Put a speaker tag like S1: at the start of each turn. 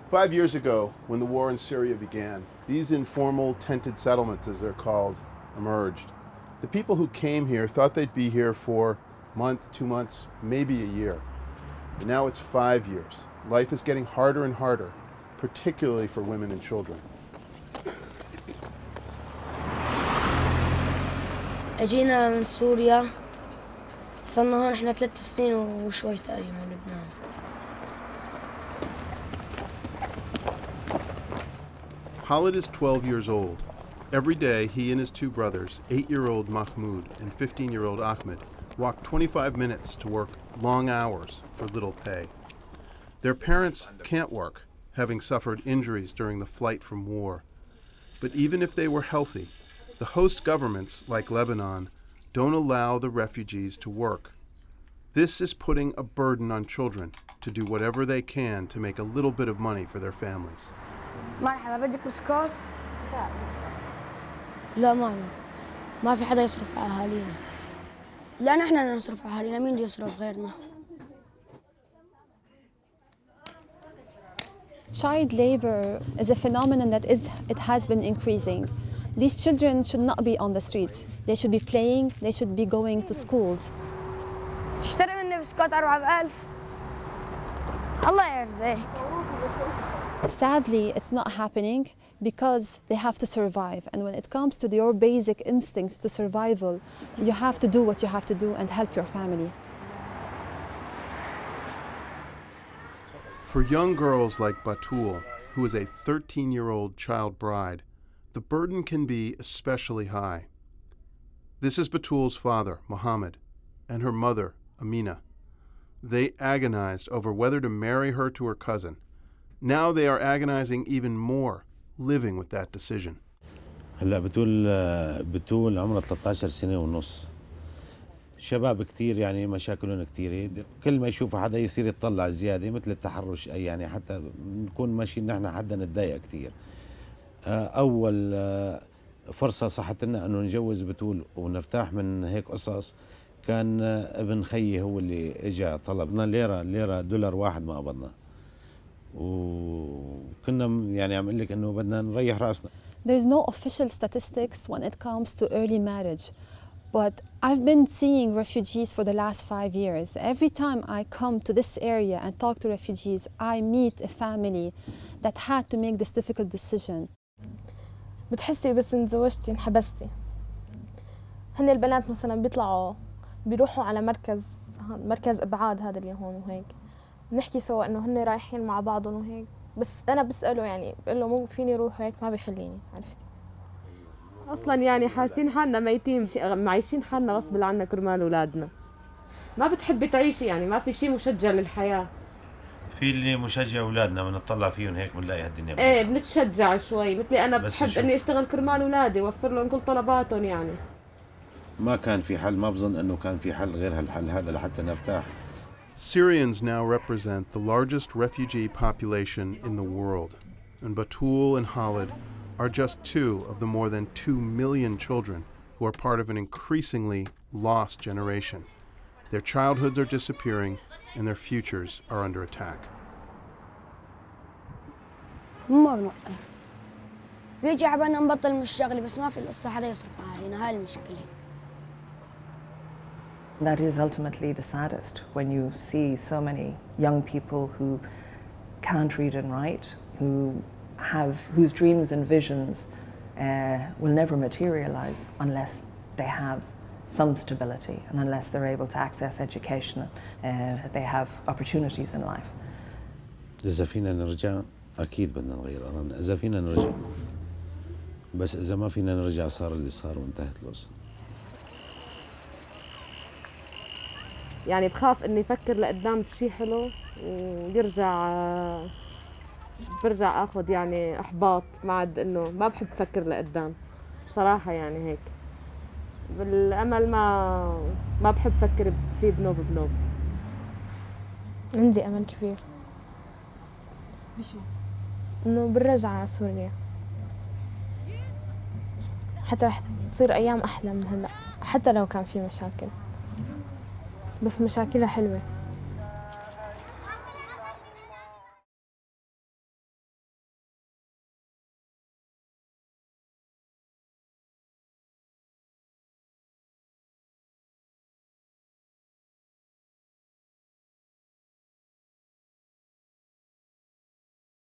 S1: 5 years ago, when the war in Syria began, these informal tented settlements, as they're called, emerged. The people who came here thought they'd be here for a month, 2 months, maybe a year. But now it's 5 years. Life is getting harder and harder, particularly for women and children.
S2: اجينا من سوريا صرنا هون احنا 3 سنين وشوي تقريبا بلبنان.
S1: Khalid is 12 years old. Every day, he and his 2 brothers, 8-year-old Mahmoud and 15-year-old Ahmed, walk 25 minutes to work long hours for little pay. Their parents can't work, having suffered injuries during the flight from war. But even if they were healthy, the host governments, like Lebanon, don't allow the refugees to work. This is putting a burden on children to do whatever they can to make a little bit of money for their families.
S2: مرحبا بدك بسكوت؟ لا ما في حدا يصرف على أهالينا. لا نحن نصرف على أهالينا، مين اللي يصرف غيرنا؟
S3: Child labor is a phenomenon that has been increasing. These children should not be on the streets. They should be playing, they should be going to schools.
S2: تشتري مني بسكوت 4000 الله يرزقك.
S3: Sadly, it's not happening because they have to survive. And when it comes to your basic instincts to survival, you have to do what you have to do and help your family.
S1: For young girls like Batul, who is a 13-year-old child bride, the burden can be especially high. This is Batul's father, Mohammed, and her mother, Amina. They agonized over whether to marry her to her cousin. Now they are agonizing even more, living with that decision.
S4: هلا بتول عمرها 13 سنة ونص. شباب كتير يعني مشاكلهم كتيرة، كل ما يشوفوا حدا يصير يطلع زيادة مثل التحرش يعني حتى نكون ماشيين نحن حدا نتضايق كتير. أول فرصة صحت لنا إنه نجوز بتول ونرتاح من هيك قصص كان ابن خيي هو اللي إجا طلبنا ليرة دولار واحد ما قبضنا. وكنا يعني عم اقول لك انه بدنا نريح راسنا.
S3: There's no official statistics when it comes to early marriage, but I've been seeing refugees for the last 5 years. Every time I come to this area and talk to refugees, I meet a family that had to make this difficult decision.
S5: بتحسي بس انزوجتي انحبستي. هن البنات مثلا بيروحوا على مركز ابعاد هذا اللي هون وهيك. بنحكي سوا انه هن رايحين مع بعضهم وهيك، بس انا بساله يعني بقول له مو فيني اروح وهيك ما بيخليني، عرفتي؟
S6: اصلا يعني حاسين حالنا ميتين، معيشين حالنا غصب عنا كرمال اولادنا. ما بتحبي تعيشي يعني، ما في شيء مشجع للحياه.
S4: في اللي مشجع اولادنا بنطلع فيهم هيك بنلاقي هالدنيا.
S6: ايه بنتشجع شوي، مثلي انا بحب اني اشتغل كرمال اولادي واوفر لهم كل طلباتهم يعني.
S4: ما كان في حل، ما بظن انه كان في حل غير هالحل هذا لحتى نرتاح.
S1: Syrians now represent the largest refugee population in the world, and Batul and Khalid are just 2 of the more than 2 million children who are part of an increasingly lost generation. Their childhoods are disappearing and their futures are under attack.
S2: ما بنوقف. بيجي عبالنا نبطل من الشغل بس ما في القصة حدا يصرف علينا، هاي المشكلة.
S7: That is ultimately the saddest, when you see so many young people who can't read and write, whose dreams and visions will never materialize unless they have some stability and unless they're able to access education, they have opportunities in life.
S4: إذا فينا نرجع أكيد بدنا نغير قرارنا، إذا فينا نرجع، بس إذا ما فينا نرجع صار اللي صار وانتهت القصة.
S6: يعني بخاف اني افكر لقدام بشيء حلو برجع اخذ يعني احباط، ما عاد انه ما بحب افكر لقدام بصراحه يعني هيك. بالامل ما بحب افكر فيه بنوب.
S5: عندي امل كبير. بشو؟ انه بالرجعه على سوريا. حتى رح تصير ايام احلى من هلا، حتى لو كان في مشاكل. بس مشاكلها حلوة.